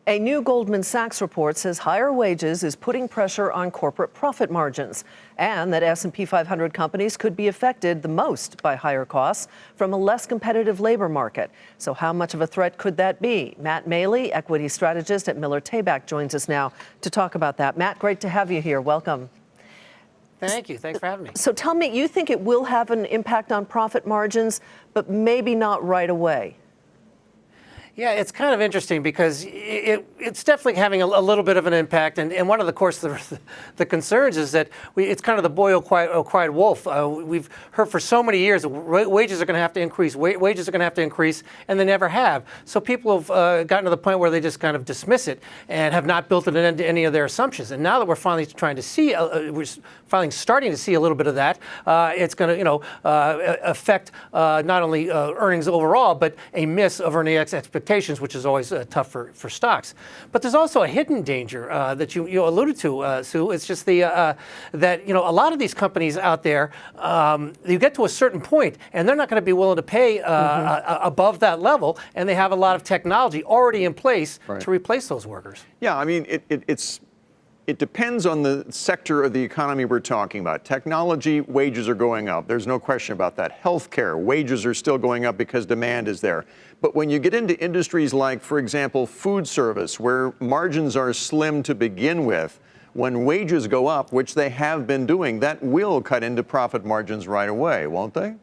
A new Goldman Sachs report says higher wages is putting pressure on corporate profit margins, and that S&P 500 companies could be affected the most by higher costs from a less competitive labor market. So how much of a threat could that be? Matt Maley, equity strategist at Miller Tabak, joins us now to talk about that. Matt, great to have you here. Welcome. Thank you. Thanks for having me. So tell me, you think it will have an impact on profit margins, but maybe not right away? Yeah, it's kind of interesting because it's definitely having a little bit of an impact. And one of the concerns is that it's kind of the boy who cried wolf. We've heard for so many years wages are going to have to increase, wages are going to have to increase, and they never have. So people have gotten to the point where they just kind of dismiss it and have not built it into any of their assumptions. And now that we're finally trying to see, we're finally starting to see a little bit of that, it's going to affect not only earnings overall, but a miss of earning expectations, which is always tough for stocks. But there's also a hidden danger that you alluded to, Sue. It's just that a lot of these companies out there, you get to a certain point, and they're not going to be willing to pay above that level, and they have a lot of technology already in place to replace those workers. Yeah, I mean, it depends on the sector of the economy we're talking about. Technology, wages are going up. There's no question about that. Healthcare, wages are still going up because demand is there. But when you get into industries like, for example, food service, where margins are slim to begin with, when wages go up, which they have been doing, that will cut into profit margins right away, won't they?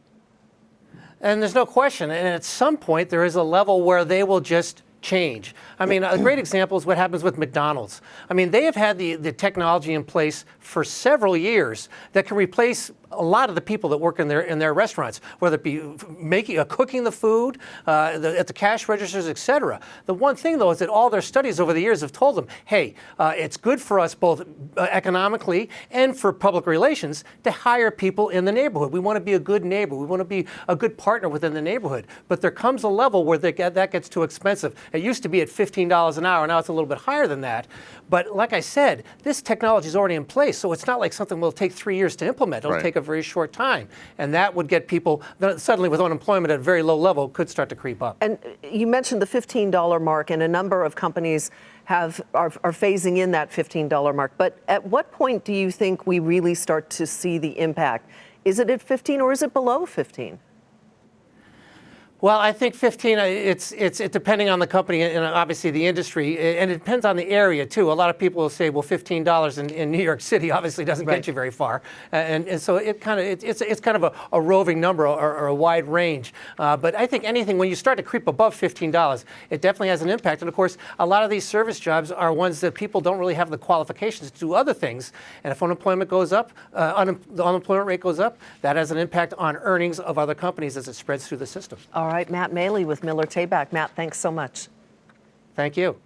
And there's no question. And at some point, there is a level where they will just change. I mean, a great example is what happens with McDonald's. I mean, they have had the technology in place for several years that can replace a lot of the people that work in their restaurants, whether it be cooking the food, at the cash registers, et cetera. The one thing, though, is that all their studies over the years have told them, hey, it's good for us both economically and for public relations to hire people in the neighborhood. We want to be a good neighbor. We want to be a good partner within the neighborhood. But there comes a level where that gets too expensive. It used to be at $15 an hour. Now it's a little bit higher than that. But like I said, this technology is already in place, so it's not like something will take 3 years to implement. It'll take a very short time. And that would get people, suddenly with unemployment at a very low level, could start to creep up. And you mentioned the $15 mark, and a number of companies are phasing in that $15 mark. But at what point do you think we really start to see the impact? Is it at 15 or is it below 15? Well, I think 15, it's depending on the company and obviously the industry, and it depends on the area too. A lot of people will say, well, $15 in New York City obviously doesn't get you very far, and so it's kind of a roving number or a wide range. But I think anything when you start to creep above $15, it definitely has an impact. And of course, a lot of these service jobs are ones that people don't really have the qualifications to do other things. And if unemployment goes up, the unemployment rate goes up, that has an impact on earnings of other companies as it spreads through the system. All right, Matt Maley with Miller Tabak. Matt, thanks so much. Thank you.